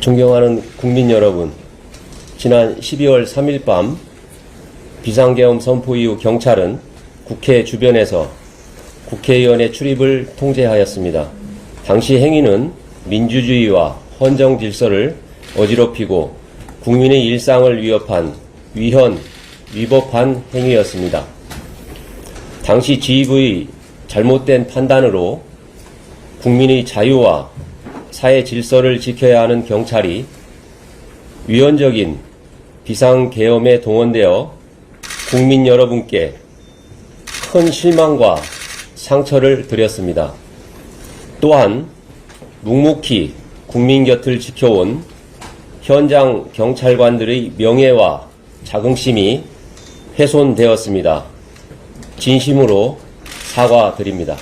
존경하는 국민 여러분, 지난 12월 3일 밤 비상계엄 선포 이후 경찰은 국회 주변에서 국회의원의 출입을 통제하였습니다. 당시 행위는 민주주의와 헌정 질서를 어지럽히고 국민의 일상을 위법한 행위였습니다. 당시 지휘부의 잘못된 판단으로 국민의 자유와 사회 질서를 지켜야 하는 경찰이 위헌적인 비상계엄에 동원되어 국민 여러분께 큰 실망과 상처를 드렸습니다. 또한 묵묵히 국민 곁을 지켜온 현장 경찰관들의 명예와 자긍심이 훼손되었습니다. 진심으로 사과드립니다.